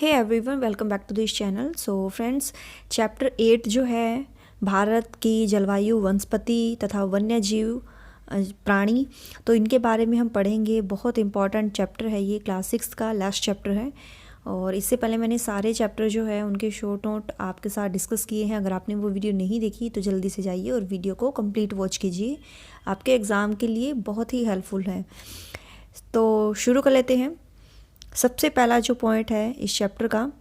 Hey everyone, welcome back to this channel. So friends, chapter 8 जो है भारत की जलवायु, वनस्पति तथा वन्य जीव प्राणी, तो इनके बारे में हम पढ़ेंगे। बहुत इंपॉर्टेंट चैप्टर है ये, क्लास 6 का लास्ट चैप्टर है। और इससे पहले मैंने सारे चैप्टर जो है उनके शॉर्ट नोट आपके साथ डिस्कस किए हैं। अगर आपने वो वीडियो नहीं देखी तो जल्दी से जाइए और वीडियो को कंप्लीट वॉच कीजिए, आपके एग्ज़ाम के लिए बहुत ही हेल्पफुल है। तो शुरू कर लेते हैं। सबसे पहला जो पॉइंट है इस चैप्टर का,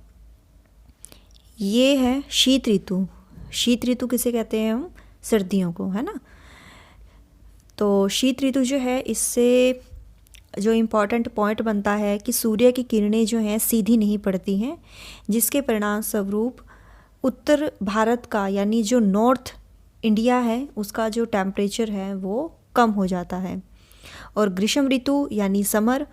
ये है शीत ऋतु। शीत ऋतु किसे कहते हैं हम? सर्दियों को, है ना। तो शीत ऋतु जो है, इससे जो इम्पॉर्टेंट पॉइंट बनता है कि सूर्य की किरणें जो हैं सीधी नहीं पड़ती हैं, जिसके परिणाम स्वरूप उत्तर भारत का यानी जो नॉर्थ इंडिया है उसका जो टेम्परेचर है वो कम हो जाता है। और ग्रीष्म ऋतु यानी समर,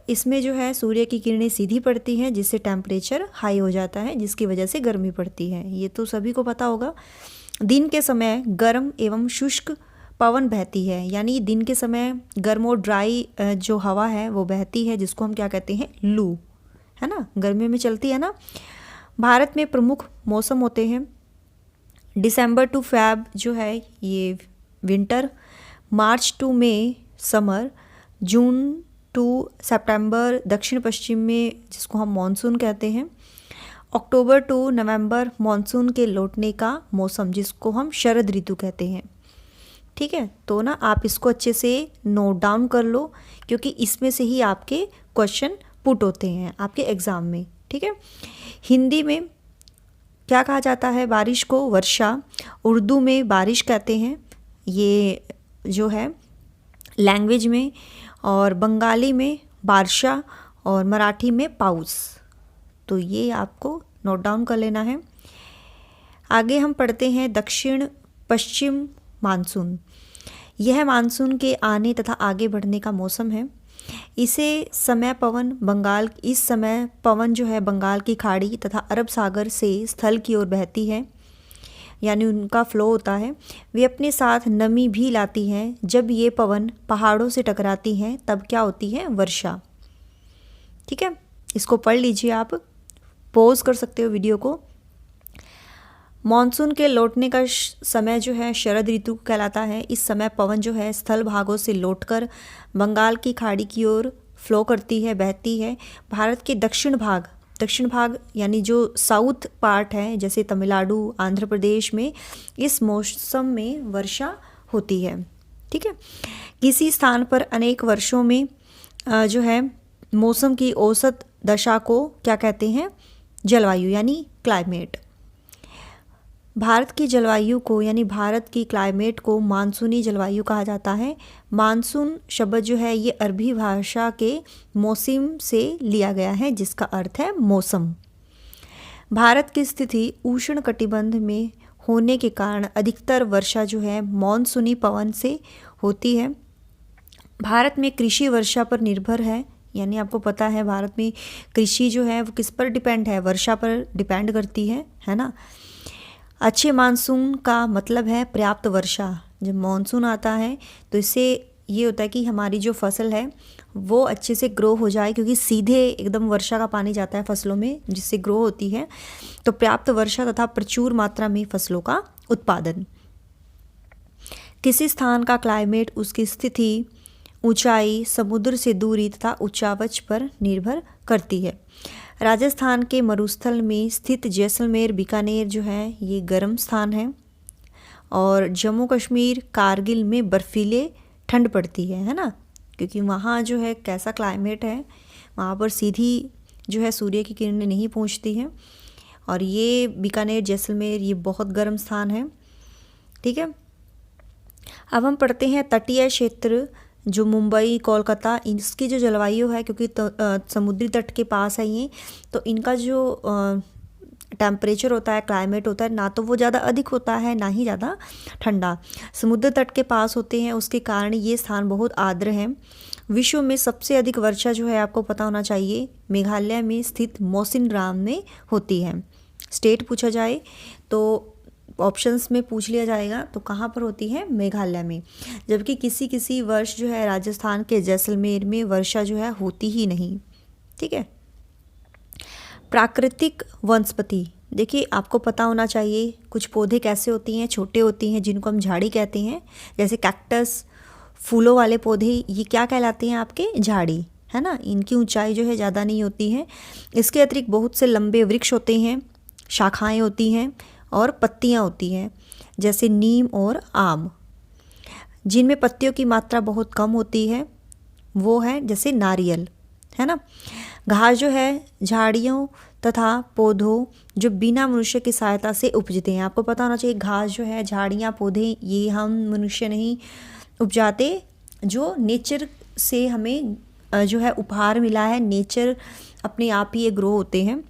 इसमें जो है सूर्य की किरणें सीधी पड़ती हैं, जिससे टेम्परेचर हाई हो जाता है, जिसकी वजह से गर्मी पड़ती है। ये तो सभी को पता होगा। दिन के समय गर्म एवं शुष्क पवन बहती है, यानी दिन के समय गर्म और ड्राई जो हवा है वो बहती है, जिसको हम क्या कहते हैं? लू, है ना। गर्मियों में चलती है ना। भारत में प्रमुख मौसम होते हैं दिसंबर टू फेब जो है ये winter, March to May summer, June to September दक्षिण पश्चिम में जिसको हम मॉनसून कहते हैं, अक्टूबर टू नवंबर मॉनसून के लौटने का मौसम जिसको हम शरद ऋतु कहते हैं। ठीक है, तो ना आप इसको अच्छे से नोट डाउन कर लो, क्योंकि इसमें से ही आपके क्वेश्चन पुट होते हैं आपके एग्ज़ाम में। ठीक है, हिंदी में क्या कहा जाता है बारिश को? वर्षा। उर्दू में बारिश कहते हैं, ये जो है लैंग्वेज में, और बंगाली में बारशा, और मराठी में पाउस। तो ये आपको नोट डाउन कर लेना है। आगे हम पढ़ते हैं दक्षिण पश्चिम मानसून। यह मानसून के आने तथा आगे बढ़ने का मौसम है। इस समय पवन जो है बंगाल की खाड़ी तथा अरब सागर से स्थल की ओर बहती है, यानी उनका फ्लो होता है। वे अपने साथ नमी भी लाती हैं। जब ये पवन पहाड़ों से टकराती हैं तब क्या होती है? वर्षा। ठीक है, इसको पढ़ लीजिए आप, पॉज कर सकते हो वीडियो को। मॉनसून के लौटने का समय जो है शरद ऋतु कहलाता है। इस समय पवन जो है स्थल भागों से लौटकर बंगाल की खाड़ी की ओर फ्लो करती है, बहती है। भारत के दक्षिण भाग यानी जो साउथ पार्ट है, जैसे तमिलनाडु, आंध्र प्रदेश में इस मौसम में वर्षा होती है। ठीक है, किसी स्थान पर अनेक वर्षों में जो है मौसम की औसत दशा को क्या कहते हैं? जलवायु यानी क्लाइमेट। भारत की जलवायु को यानी भारत की क्लाइमेट को मानसूनी जलवायु कहा जाता है। मानसून शब्द जो है ये अरबी भाषा के मौसम से लिया गया है, जिसका अर्थ है मौसम। भारत की स्थिति उष्ण कटिबंध में होने के कारण अधिकतर वर्षा जो है मानसूनी पवन से होती है। भारत में कृषि वर्षा पर निर्भर है, यानी आपको पता है भारत में कृषि जो है वो किस पर डिपेंड है? वर्षा पर डिपेंड करती है ना। अच्छे मानसून का मतलब है पर्याप्त वर्षा। जब मानसून आता है तो इससे ये होता है कि हमारी जो फसल है वो अच्छे से ग्रो हो जाए, क्योंकि सीधे एकदम वर्षा का पानी जाता है फसलों में, जिससे ग्रो होती है। तो पर्याप्त वर्षा तथा प्रचुर मात्रा में फसलों का उत्पादन। किसी स्थान का क्लाइमेट उसकी स्थिति, ऊंचाई, समुद्र से दूरी तथा उच्चावच पर निर्भर करती है। राजस्थान के मरुस्थल में स्थित जैसलमेर, बीकानेर जो है ये गर्म स्थान है। और जम्मू कश्मीर, कारगिल में बर्फीले ठंड पड़ती है ना, क्योंकि वहाँ जो है कैसा क्लाइमेट है, वहाँ पर सीधी जो है सूर्य की किरणें नहीं पहुँचती हैं। और ये बीकानेर, जैसलमेर ये बहुत गर्म स्थान है। ठीक है, अब हम पढ़ते हैं तटीय क्षेत्र, जो मुंबई, कोलकाता, इसकी जो जलवायु है, क्योंकि समुद्री तट के पास है ये, तो इनका जो टेम्परेचर होता है, क्लाइमेट होता है, ना तो वो ज़्यादा अधिक होता है ना ही ज़्यादा ठंडा। समुद्र तट के पास होते हैं, उसके कारण ये स्थान बहुत आर्द्र हैं। विश्व में सबसे अधिक वर्षा जो है आपको पता होना चाहिए, मेघालय में स्थित मौसिनराम में होती है। स्टेट पूछा जाए तो ऑप्शंस में पूछ लिया जाएगा तो कहाँ पर होती है? मेघालय में। जबकि किसी किसी वर्ष जो है राजस्थान के जैसलमेर में वर्षा जो है होती ही नहीं। ठीक है, प्राकृतिक वनस्पति, देखिए आपको पता होना चाहिए कुछ पौधे कैसे होती हैं, छोटे होती हैं जिनको हम झाड़ी कहते हैं, जैसे कैक्टस, फूलों वाले पौधे, ये क्या कहलाते हैं आपके, झाड़ी, है ना। इनकी ऊंचाई जो है ज़्यादा नहीं होती है। इसके अतिरिक्त बहुत से लंबे वृक्ष होते हैं, शाखाएं होती हैं और पत्तियां होती हैं, जैसे नीम और आम। जिनमें पत्तियों की मात्रा बहुत कम होती है वो है जैसे नारियल, है ना। घास जो है झाड़ियों तथा पौधों जो बिना मनुष्य की सहायता से उपजते हैं। आपको पता होना चाहिए घास जो है, झाड़ियाँ, पौधे, ये हम मनुष्य नहीं उपजाते, जो नेचर से हमें जो है उपहार मिला है, नेचर अपने आप ही ये ग्रो होते हैं,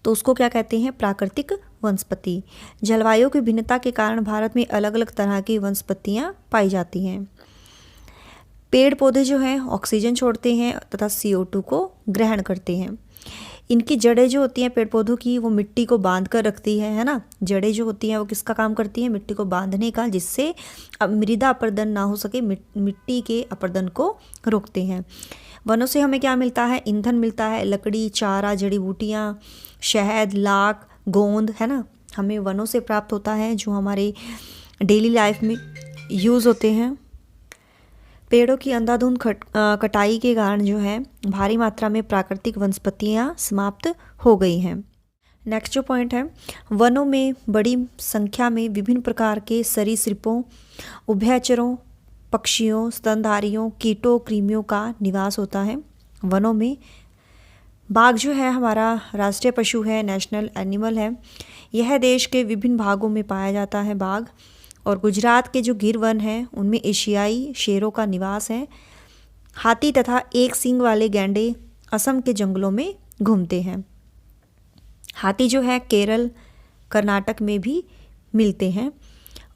तो उसको क्या कहते हैं, प्राकृतिक वनस्पति। जलवायु की भिन्नता के कारण भारत में अलग अलग तरह की वनस्पतियाँ पाई जाती हैं। पेड़ पौधे जो हैं ऑक्सीजन छोड़ते हैं तथा CO2 को ग्रहण करते हैं। इनकी जड़ें जो होती हैं पेड़ पौधों की, वो मिट्टी को बांध कर रखती है ना। जड़ें जो होती हैं वो किसका काम करती हैं, मिट्टी को बांधने का, जिससे अब मृदा अपरदन ना हो सके, मिट्टी के अपरदन को रोकते हैं। वनों से हमें क्या मिलता है, ईंधन मिलता है, लकड़ी, चारा, जड़ी बूटियाँ, शहद, लाख, गोंद, है ना, हमें वनों से प्राप्त होता है, जो हमारे डेली लाइफ में यूज़ होते हैं। पेड़ों की अंधाधुंध कटाई के कारण जो है भारी मात्रा में प्राकृतिक वनस्पतियाँ समाप्त हो गई हैं। नेक्स्ट जो पॉइंट है, वनों में बड़ी संख्या में विभिन्न प्रकार के सरीसृपों, उभयचरों, पक्षियों, स्तनधारियों, कीटों, कृमियों का निवास होता है। वनों में बाघ जो है हमारा राष्ट्रीय पशु है, नेशनल एनिमल है। यह देश के विभिन्न भागों में पाया जाता है बाघ। और गुजरात के जो गिर वन हैं उनमें एशियाई शेरों का निवास है। हाथी तथा एक सींग वाले गैंडे असम के जंगलों में घूमते हैं। हाथी जो है केरल, कर्नाटक में भी मिलते हैं।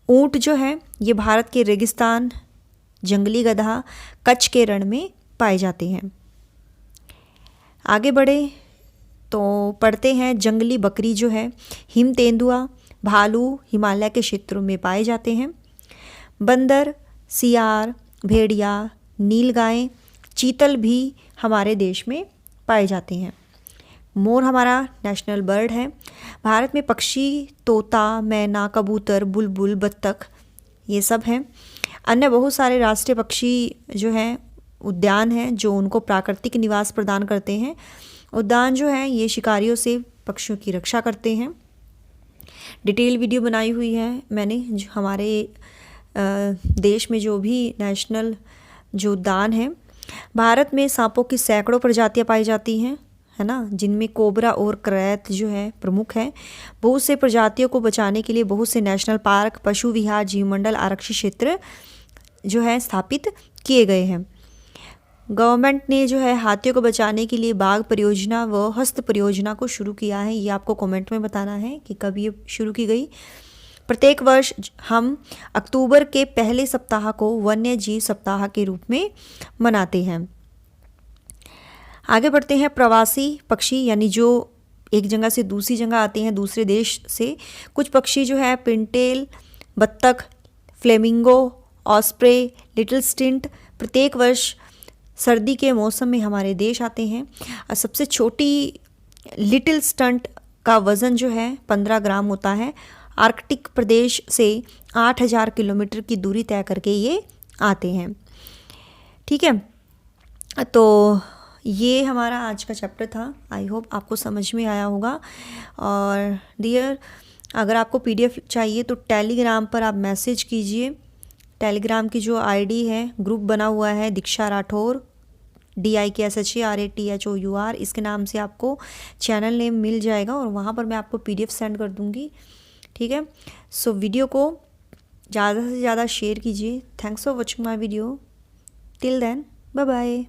ऊंट जो है ये भारत के रेगिस्तान, जंगली गधा, कच्छ के रण में पाए जाते हैं। आगे बढ़े तो पढ़ते हैं जंगली बकरी जो है, हिम तेंदुआ, भालू हिमालय के क्षेत्रों में पाए जाते हैं। बंदर, सियार, भेड़िया, नीलगाय, चीतल भी हमारे देश में पाए जाते हैं। मोर हमारा नेशनल बर्ड है। भारत में पक्षी तोता, मैना, कबूतर, बुलबुल, बत्तख ये सब हैं। अन्य बहुत सारे राष्ट्रीय पक्षी जो हैं उद्यान हैं जो उनको प्राकृतिक निवास प्रदान करते हैं। उद्यान जो है ये शिकारियों से पक्षियों की रक्षा करते हैं। डिटेल वीडियो बनाई हुई है मैंने, जो हमारे देश में जो भी नेशनल जो उद्यान है। भारत में सांपों की सैकड़ों प्रजातियां पाई जाती हैं, है ना, जिनमें कोबरा और करैत जो है प्रमुख है। बहुत से प्रजातियों को बचाने के लिए बहुत से नेशनल पार्क, पशु विहार, जीवमंडल, आरक्षित क्षेत्र जो है स्थापित किए गए हैं। गवर्नमेंट ने जो है हाथियों को बचाने के लिए बाघ परियोजना व हस्त परियोजना को शुरू किया है। ये आपको कमेंट में बताना है कि कब ये शुरू की गई। प्रत्येक वर्ष हम अक्टूबर के पहले सप्ताह को वन्य जीव सप्ताह के रूप में मनाते हैं। आगे बढ़ते हैं प्रवासी पक्षी, यानी जो एक जगह से दूसरी जगह आते हैं, दूसरे देश से। कुछ पक्षी जो है पिनटेल, बत्तख, फ्लेमिंगो, ऑस्प्रे, लिटिल स्टिंट प्रत्येक वर्ष सर्दी के मौसम में हमारे देश आते हैं। और सबसे छोटी लिटिल स्टंट का वज़न जो है 15 ग्राम होता है। आर्कटिक प्रदेश से 8000 किलोमीटर की दूरी तय करके ये आते हैं। ठीक है, तो ये हमारा आज का चैप्टर था। आई होप आपको समझ में आया होगा। और डियर, अगर आपको PDF चाहिए तो टेलीग्राम पर आप मैसेज कीजिए। टेलीग्राम की जो ID है, ग्रुप बना हुआ है दीक्षा राठौर, DIKSHARATHOUR, इसके नाम से आपको चैनल नेम मिल जाएगा और वहाँ पर मैं आपको PDF सेंड कर दूँगी। ठीक है, सो वीडियो को ज़्यादा से ज़्यादा शेयर कीजिए। Thanks for watching my video. Till then, bye bye.